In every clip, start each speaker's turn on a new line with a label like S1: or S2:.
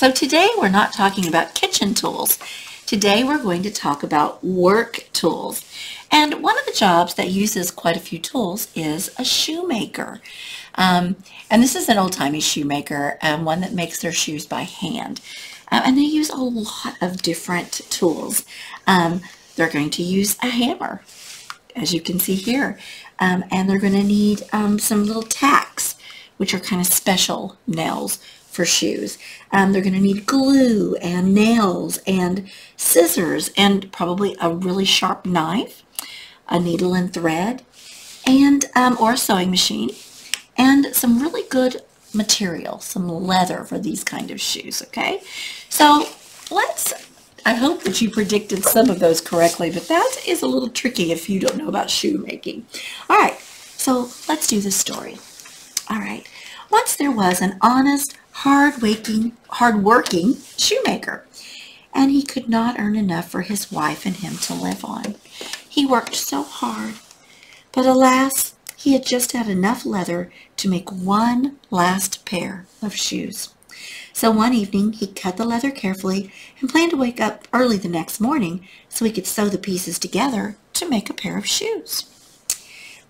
S1: So today we're not talking about kitchen tools. Today we're going to talk about work tools. And one of the jobs that uses quite a few tools is a shoemaker. And this is an old-timey shoemaker, one that makes their shoes by hand. And they use a lot of different tools. They're going to use a hammer, as you can see here. And they're going to need some little tacks, which are kind of special nails for shoes. They're going to need glue and nails and scissors and probably a really sharp knife, a needle and thread, and or a sewing machine, and some really good material, some leather for these kind of shoes. Okay, so I hope that you predicted some of those correctly, but that is a little tricky if you don't know about shoemaking. All right, so let's do the story. All right, once there was an honest, hard-working shoemaker, and he could not earn enough for his wife and him to live on. He worked so hard, but alas, he had just had enough leather to make one last pair of shoes. So one evening, he cut the leather carefully and planned to wake up early the next morning so he could sew the pieces together to make a pair of shoes.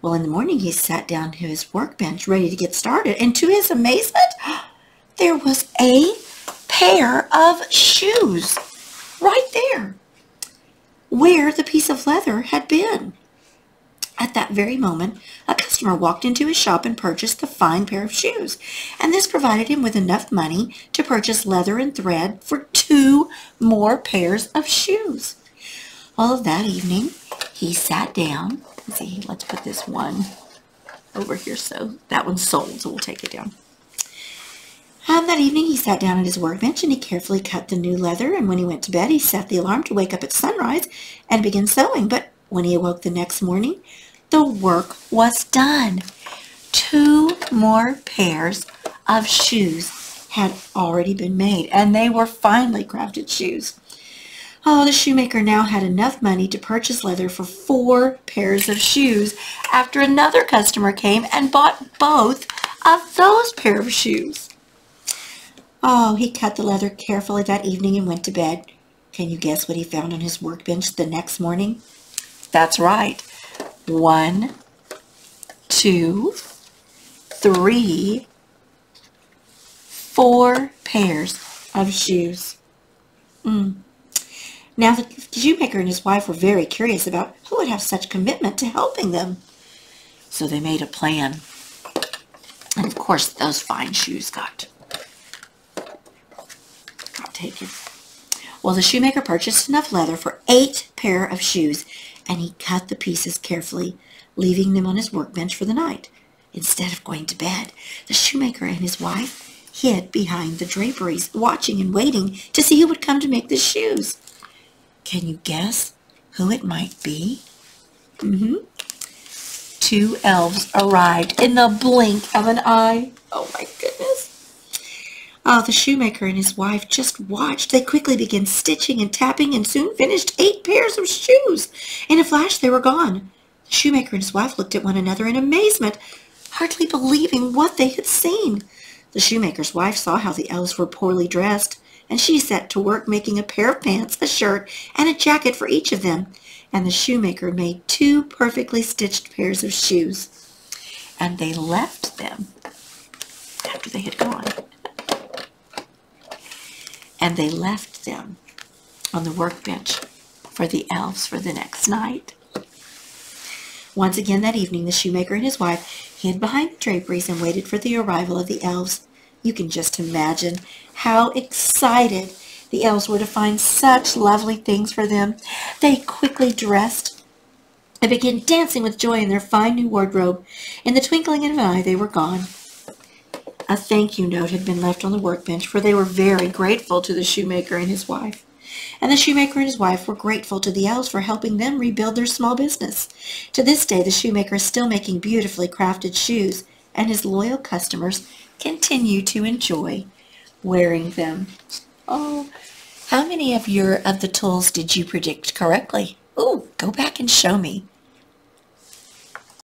S1: Well, in the morning, he sat down to his workbench ready to get started, and to his amazement, there was a pair of shoes right there where the piece of leather had been. At that very moment, a customer walked into his shop and purchased the fine pair of shoes, and this provided him with enough money to purchase leather and thread for 2 more pairs of shoes. Well, that evening, he sat down. Let's put this one over here, so that one's sold, so we'll take it down. That evening, he sat down at his workbench and he carefully cut the new leather, and when he went to bed, he set the alarm to wake up at sunrise and begin sewing. But when he awoke the next morning, the work was done. 2 more pairs of shoes had already been made, and they were finely crafted shoes. Oh, the shoemaker now had enough money to purchase leather for 4 pairs of shoes after another customer came and bought both of those pair of shoes. Oh, he cut the leather carefully that evening and went to bed. Can you guess what he found on his workbench the next morning? That's right. 1, 2, 3, 4 pairs of shoes. Now, the shoemaker and his wife were very curious about who would have such commitment to helping them. So they made a plan. And of course, those fine shoes got taken. Well, the shoemaker purchased enough leather for 8 pair of shoes, and he cut the pieces carefully, leaving them on his workbench for the night. Instead of going to bed, the shoemaker and his wife hid behind the draperies, watching and waiting to see who would come to make the shoes. Can you guess who it might be? 2 elves arrived in the blink of an eye. Oh my goodness. Oh, the shoemaker and his wife just watched. They quickly began stitching and tapping and soon finished 8 pairs of shoes. In a flash, they were gone. The shoemaker and his wife looked at one another in amazement, hardly believing what they had seen. The shoemaker's wife saw how the elves were poorly dressed, and she set to work making a pair of pants, a shirt, and a jacket for each of them. And the shoemaker made 2 perfectly stitched pairs of shoes. And they left them after they had gone. And they left them on the workbench for the elves for the next night. Once again that evening, the shoemaker and his wife hid behind the draperies and waited for the arrival of the elves. You can just imagine how excited the elves were to find such lovely things for them. They quickly dressed and began dancing with joy in their fine new wardrobe. In the twinkling of an eye, they were gone. A thank you note had been left on the workbench, for they were very grateful to the shoemaker and his wife. And the shoemaker and his wife were grateful to the elves for helping them rebuild their small business. To this day, the shoemaker is still making beautifully crafted shoes, and his loyal customers continue to enjoy wearing them. Oh, how many of the tools did you predict correctly? Oh, go back and show me.